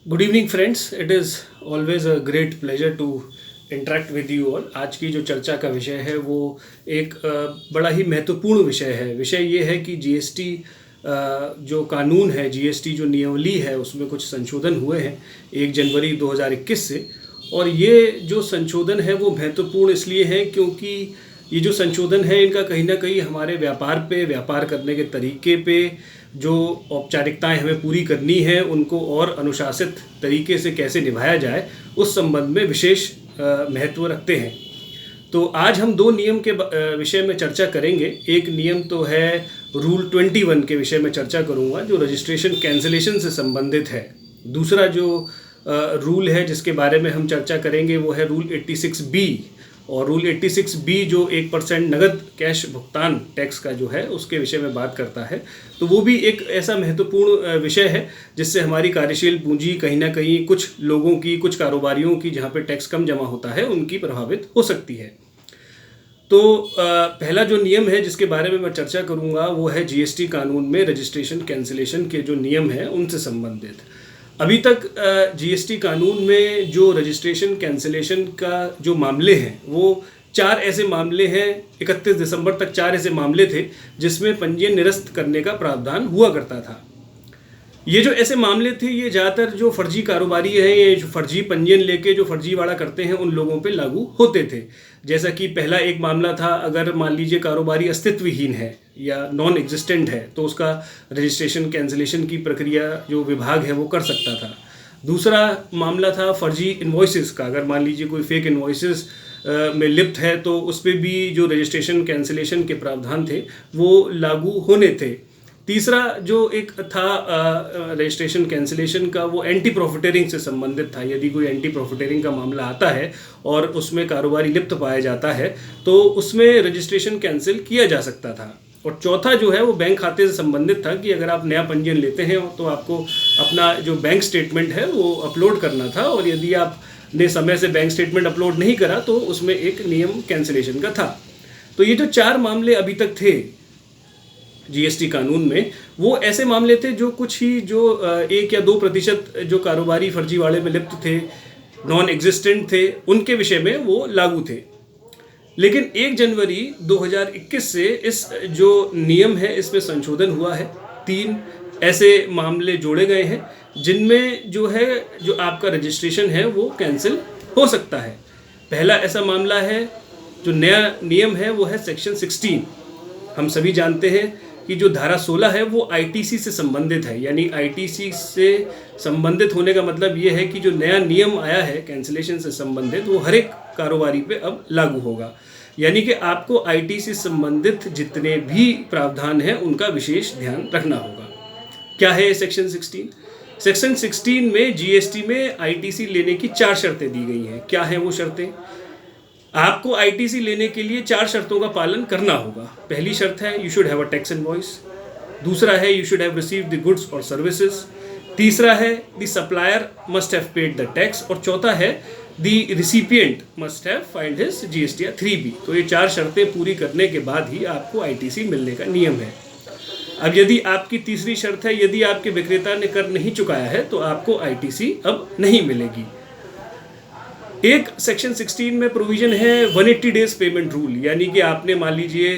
Good evening friends, it is always a great pleasure to interact with you all. आज की जो चर्चा का विषय है वो एक बड़ा ही महत्वपूर्ण विषय है। विषय ये है कि जीएसटी जो कानून है, जीएसटी जो नियमावली है, उसमें कुछ संशोधन हुए हैं 1 जनवरी 2021 से। और ये जो संशोधन है वो महत्वपूर्ण इसलिए है क्योंकि ये जो संशोधन है इनका कहीं ना कहीं हमारे व्यापार करने के तरीके पे जो औपचारिकताएं हमें पूरी करनी है उनको और अनुशासित तरीके से कैसे निभाया जाए उस संबंध में विशेष महत्व रखते हैं। तो आज हम दो नियम के विषय में चर्चा करेंगे। एक नियम तो है रूल 21 के विषय में चर्चा करूंगा जो रजिस्ट्रेशन कैंसिलेशन से संबंधित है। दूसरा जो रूल है जिसके बारे में हम चर्चा करेंगे वो है रूल 86B। और रूल 86B जो 1% नगद कैश भुगतान टैक्स का जो है उसके विषय में बात करता है। तो वो भी एक ऐसा महत्वपूर्ण विषय है जिससे हमारी कार्यशील पूंजी कहीं ना कहीं कुछ लोगों की, कुछ कारोबारियों की जहाँ पे टैक्स कम जमा होता है उनकी प्रभावित हो सकती है। तो पहला जो नियम है जिसके बारे में मैं चर्चा करूँगा वो है जीएसटी कानून में रजिस्ट्रेशन कैंसिलेशन के जो नियम हैं उनसे संबंधित। अभी तक जीएसटी कानून में जो रजिस्ट्रेशन कैंसिलेशन का जो मामले हैं वो 4 ऐसे मामले हैं। 31 दिसंबर तक 4 ऐसे मामले थे जिसमें पंजीयन निरस्त करने का प्रावधान हुआ करता था। ये जो ऐसे मामले थे ये ज़्यादातर जो फर्जी कारोबारी है, ये जो फर्जी पंजीयन लेके जो फर्जीवाड़ा करते हैं उन लोगों पे लागू होते थे। जैसा कि पहला एक मामला था, अगर मान लीजिए कारोबारी अस्तित्वहीन है या नॉन एग्जिस्टेंट है तो उसका रजिस्ट्रेशन कैंसिलेशन की प्रक्रिया जो विभाग है वो कर सकता था। दूसरा मामला था फर्जी इन्वॉइसेस का। अगर मान लीजिए कोई फेक इन्वॉइसेस में लिप्त है तो उस पर भी जो रजिस्ट्रेशन कैंसिलेशन के प्रावधान थे वो लागू होने थे। तीसरा जो एक था रजिस्ट्रेशन कैंसिलेशन का वो एंटी प्रॉफिटेरिंग से संबंधित था। यदि कोई एंटी प्रॉफिटेरिंग का मामला आता है और उसमें कारोबारी लिप्त पाया जाता है तो उसमें रजिस्ट्रेशन कैंसिल किया जा सकता था। और चौथा जो है वो बैंक खाते से संबंधित था कि अगर आप नया पंजीयन लेते हैं तो आपको अपना जो बैंक स्टेटमेंट है वो अपलोड करना था, और यदि आपने समय से बैंक स्टेटमेंट अपलोड नहीं करा तो उसमें एक नियम कैंसिलेशन का था। तो ये जो 4 मामले अभी तक थे जीएसटी कानून में वो ऐसे मामले थे जो कुछ ही जो 1 या 2% जो कारोबारी फर्जीवाड़े में लिप्त थे, नॉन एग्जिस्टेंट थे, उनके विषय में वो लागू थे। लेकिन 1 जनवरी 2021 से इस जो नियम है इसमें संशोधन हुआ है। 3 ऐसे मामले जोड़े गए हैं जिनमें जो है जो आपका रजिस्ट्रेशन है वो कैंसिल हो सकता है। पहला ऐसा मामला है, जो नया नियम है वो है सेक्शन 16। हम सभी जानते हैं कि जो धारा 16 है वो आईटीसी से संबंधित है। यानी आईटीसी से संबंधित होने का मतलब ये है कि जो नया नियम आया है कैंसिलेशन से संबंधित वो हर एक कारोबारी पे अब लागू होगा। यानी कि आपको आईटीसी से संबंधित जितने भी प्रावधान हैं उनका विशेष ध्यान रखना होगा। क्या है सेक्शन 16? सेक्शन 16 में जीएसटी में आईटीसी लेने की 4 शर्तें दी गई हैं। क्या हैं वो शर्तें? आपको आईटीसी लेने के लिए 4 शर्तों का पालन करना होगा। पहली शर्त है you should have a tax invoice. दूसरा है you should have received the goods और सर्विसेज। तीसरा है the supplier must have paid the tax. और चौथा है the recipient must have filed his GST 3B। तो ये 4 शर्तें पूरी करने के बाद ही आपको आईटीसी मिलने का नियम है। अब यदि आपकी तीसरी शर्त है, यदि आपके विक्रेता ने कर नहीं चुकाया है तो आपको आईटीसी अब नहीं मिलेगी। एक सेक्शन 16 में प्रोविजन है 180 डेज पेमेंट रूल। यानी कि आपने मान लीजिए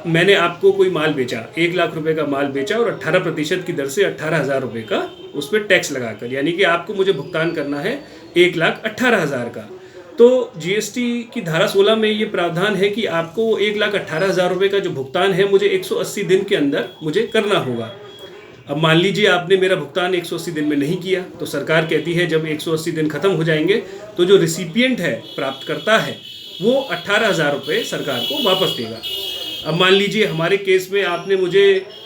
मैंने आपको कोई माल बेचा, 1 लाख रुपए का माल बेचा और 18% की दर से 18,000 रुपये का उस पर टैक्स लगाकर, यानी कि आपको मुझे भुगतान करना है 1,18,000 का। तो जीएसटी की धारा 16 में ये प्रावधान है कि आपको 1,18,000 रुपये का जो भुगतान है मुझे 180 दिन के अंदर मुझे करना होगा। अब मान लीजिए आपने मेरा भुगतान 180 दिन में नहीं किया तो सरकार कहती है जब 180 दिन खत्म हो जाएंगे तो जो रिसिपिएंट है, प्राप्तकर्ता है, वो 18,000 रुपये सरकार को वापस देगा। अब मान लीजिए हमारे केस में आपने मुझे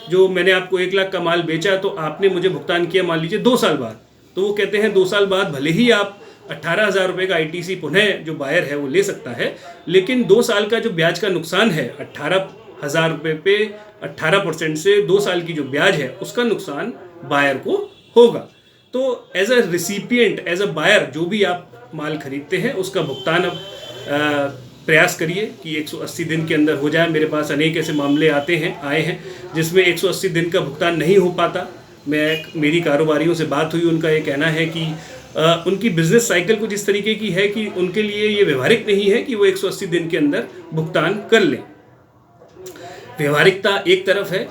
जो मैंने आपको 1 लाख का माल बेचा तो आपने मुझे भुगतान किया मान लीजिए 2 साल बाद। तो वो कहते हैं 2 साल बाद भले ही आप 18,000 रुपये का आईटीसी पुनः जो बायर है वो ले सकता है, लेकिन 2 साल का जो ब्याज का नुकसान है 18,000 रुपये पे 18% से 2 साल की जो ब्याज है उसका नुकसान बायर को होगा। तो as a recipient, as a buyer, जो भी आप माल खरीदते हैं उसका भुगतान अब प्रयास करिए कि 180 दिन के अंदर हो जाए। मेरे पास अनेक ऐसे मामले आए हैं जिसमें 180 दिन का भुगतान नहीं हो पाता। मेरी कारोबारियों से बात हुई, उनका ये कहना है कि उनकी बिजनेस साइकिल कुछ इस तरीके की है कि उनके लिए ये व्यवहारिक नहीं है कि वो 180 दिन के अंदर भुगतान कर लें। व्यवहारिकता एक तरफ है,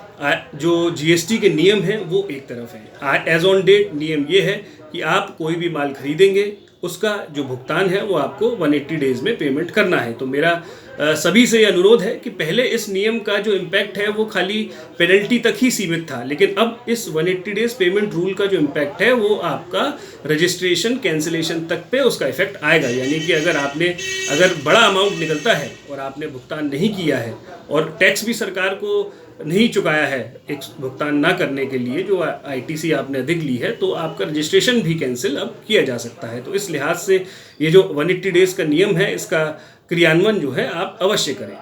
जो जीएसटी के नियम हैं वो एक तरफ है। एज ऑन डेट नियम ये है कि आप कोई भी माल खरीदेंगे उसका जो भुगतान है वो आपको 180 डेज में पेमेंट करना है। तो मेरा सभी से ये अनुरोध है कि पहले इस नियम का जो इम्पैक्ट है वो खाली पेनल्टी तक ही सीमित था, लेकिन अब इस 180 डेज पेमेंट रूल का जो इम्पैक्ट है वो आपका रजिस्ट्रेशन कैंसिलेशन तक पे उसका इफेक्ट आएगा। यानी कि अगर बड़ा अमाउंट निकलता है और आपने भुगतान नहीं किया है और टैक्स भी सरकार को नहीं चुकाया है एक भुगतान ना करने के लिए, जो आईटीसी आपने अधिक ली है, तो आपका रजिस्ट्रेशन भी कैंसिल अब किया जा सकता है। तो इस लिहाज से ये जो 180 डेज का नियम है इसका क्रियान्वयन जो है आप अवश्य करें।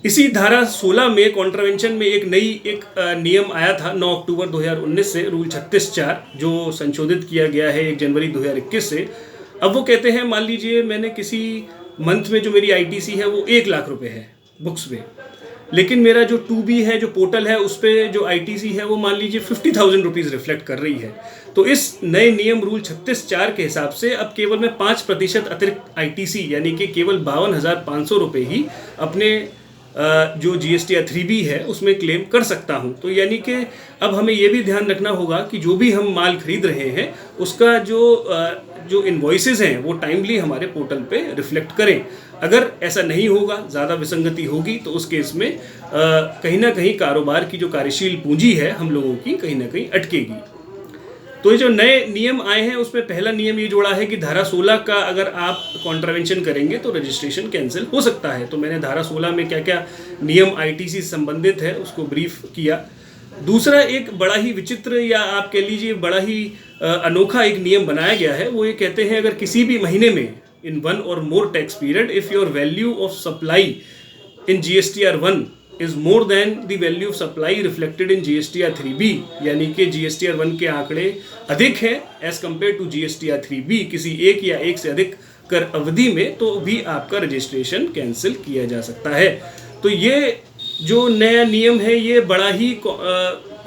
इसी धारा 16 में कॉन्ट्रावेंशन में एक नियम आया था 9 अक्टूबर 2019 से, रूल 36(4), जो संशोधित किया गया है 1 जनवरी 2021 से। अब वो कहते हैं, मान लीजिए मैंने किसी मंथ में जो मेरी आईटीसी है वो 1 लाख रुपए है बुक्स पे, लेकिन मेरा जो 2B है, जो पोर्टल है, उस पर जो आईटीसी है वो मान लीजिए 50,000 रुपीज़ रिफ्लेक्ट कर रही है। तो इस नए नियम रूल 36(4) के हिसाब से अब केवल मैं 5% अतिरिक्त आईटीसी यानी कि केवल 52,500 रुपये ही अपने जो जीएसटी या 3B है उसमें क्लेम कर सकता हूं। तो यानी कि अब हमें ये भी ध्यान रखना होगा कि जो भी हम माल खरीद रहे हैं उसका जो इन्वॉइसेस हैं वो टाइमली हमारे पोर्टल पे रिफ्लेक्ट करें। अगर ऐसा नहीं होगा, ज़्यादा विसंगति होगी, तो उस केस में कहीं ना कहीं कारोबार की जो कार्यशील पूंजी है हम लोगों की कहीं ना कहीं अटकेगी। तो ये जो नए नियम आए हैं उसमें पहला नियम ये जोड़ा है कि धारा 16 का अगर आप कॉन्ट्रावेंशन करेंगे तो रजिस्ट्रेशन कैंसिल हो सकता है। तो मैंने धारा 16 में क्या क्या नियम आईटीसी से संबंधित है उसको ब्रीफ किया। दूसरा एक बड़ा ही विचित्र या आप कह लीजिए बड़ा ही अनोखा एक नियम बनाया गया है। वो ये कहते हैं, अगर किसी भी महीने में in one or more tax period, if your value of supply in GSTR1 is more than the value of supply reflected in GSTR3B, यानी कि GSTR1 के आंकड़े अधिक हैं एज कम्पेयर टू GSTR3B किसी एक या एक से अधिक कर अवधि में, तो भी आपका रजिस्ट्रेशन कैंसिल किया जा सकता है। तो ये जो नया नियम है ये बड़ा ही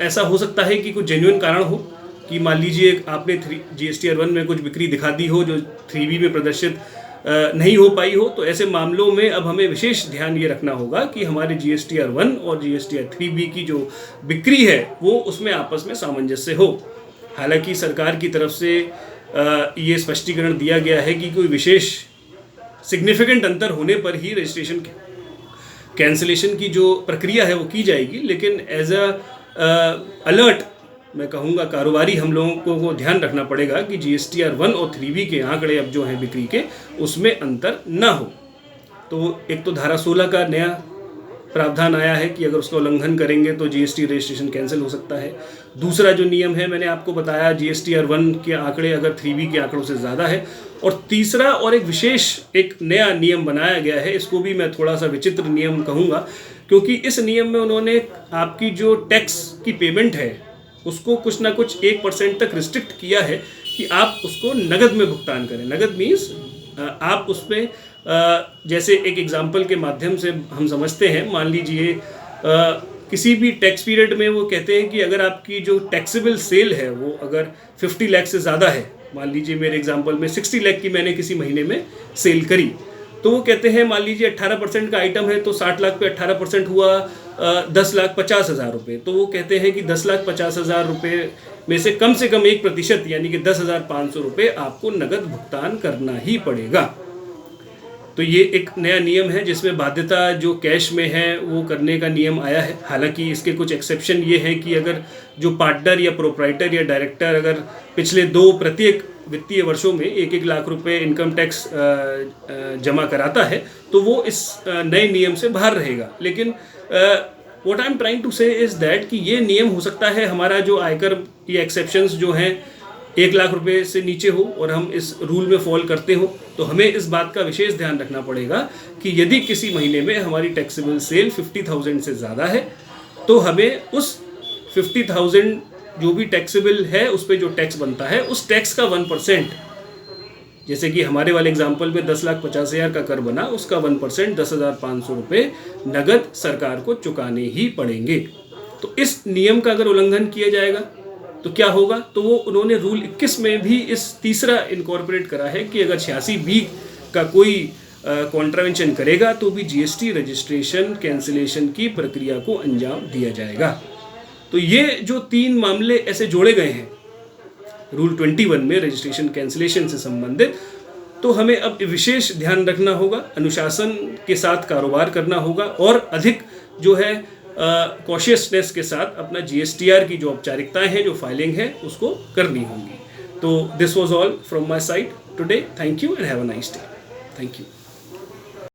ऐसा हो सकता है कि कुछ जेन्युइन कारण हो कि मान लीजिए आपने GSTR1 में कुछ बिक्री दिखा दी हो जो 3B में प्रदर्शित नहीं हो पाई हो। तो ऐसे मामलों में अब हमें विशेष ध्यान ये रखना होगा कि हमारे GSTR1 और GSTR3B की जो बिक्री है वो उसमें आपस में सामंजस्य हो। हालांकि सरकार की तरफ से ये स्पष्टीकरण दिया गया है कि कोई विशेष सिग्निफिकेंट अंतर होने पर ही रजिस्ट्रेशन कैंसिलेशन की जो प्रक्रिया है वो की जाएगी, लेकिन एज अलर्ट मैं कहूँगा कारोबारी हम लोगों को ध्यान रखना पड़ेगा कि GSTR1 और 3B के आंकड़े अब जो हैं बिक्री के उसमें अंतर ना हो। तो एक तो धारा 16 का नया प्रावधान आया है कि अगर उसका उल्लंघन करेंगे तो जीएसटी रजिस्ट्रेशन कैंसिल हो सकता है। दूसरा जो नियम है मैंने आपको बताया, GSTR1 के आंकड़े अगर 3B के आंकड़ों से ज़्यादा है। और तीसरा और एक विशेष एक नया नियम बनाया गया है, इसको भी मैं थोड़ा सा विचित्र नियम कहूँगा, क्योंकि इस नियम में उन्होंने आपकी जो टैक्स की पेमेंट है उसको कुछ ना कुछ 1% तक रिस्ट्रिक्ट किया है कि आप उसको नगद में भुगतान करें। नगद मीन्स आप उसमें जैसे एक एग्जांपल के माध्यम से हम समझते हैं, मान लीजिए किसी भी टैक्स पीरियड में वो कहते हैं कि अगर आपकी जो टैक्सेबल सेल है वो अगर 50 लाख से ज़्यादा है, मान लीजिए मेरे एग्जांपल में 60 लाख की मैंने किसी महीने में सेल करी, तो वो कहते हैं मान लीजिए 18% का आइटम है तो 60 लाख पे 18% हुआ 10,50,000 रुपये। तो वो कहते हैं कि 10,50,000 रुपये में से कम 1% यानी कि 10,500 रुपये आपको नगद भुगतान करना ही पड़ेगा। तो ये एक नया नियम है जिसमें बाध्यता जो कैश में है वो करने का नियम आया है। हालांकि इसके कुछ एक्सेप्शन ये हैं कि अगर जो पार्टनर या प्रोप्राइटर या डायरेक्टर अगर पिछले 2 प्रत्येक वित्तीय वर्षों में 1-1 लाख रुपए इनकम टैक्स जमा कराता है तो वो इस नए नियम से बाहर रहेगा। लेकिन what I am trying to say is that कि ये नियम हो सकता है हमारा जो आयकर या एक्सेप्शंस जो हैं 1 लाख रुपए से नीचे हो और हम इस रूल में फॉल करते हो, तो हमें इस बात का विशेष ध्यान रखना पड़ेगा कि यदि किसी महीने में हमारी टैक्सेबल सेल 50,000 से ज़्यादा है तो हमें उस 50,000 जो भी टैक्सेबल है उस पर जो टैक्स बनता है उस टैक्स का 1%, जैसे कि हमारे वाले एग्जाम्पल में 10,50,000 का कर बना, उसका 1% 10,500 रुपये नगद सरकार को चुकाने ही पड़ेंगे। तो इस नियम का अगर उल्लंघन किया जाएगा तो क्या होगा, तो वो उन्होंने रूल 21 में भी इस तीसरा इनकॉर्पोरेट करा है कि अगर 86B का कोई कॉन्ट्रावेंशन करेगा तो भी जीएसटी रजिस्ट्रेशन कैंसिलेशन की प्रक्रिया को अंजाम दिया जाएगा। तो ये जो 3 मामले ऐसे जोड़े गए हैं रूल 21 में रजिस्ट्रेशन कैंसिलेशन से संबंधित, तो हमें अब विशेष ध्यान रखना होगा, अनुशासन के साथ कारोबार करना होगा और अधिक जो है कॉशियसनेस के साथ अपना जीएसटीआर की जो औपचारिकताएं हैं, जो फाइलिंग है, उसको करनी होंगी। तो this was all from my side today. Thank you and have a nice day. Thank you.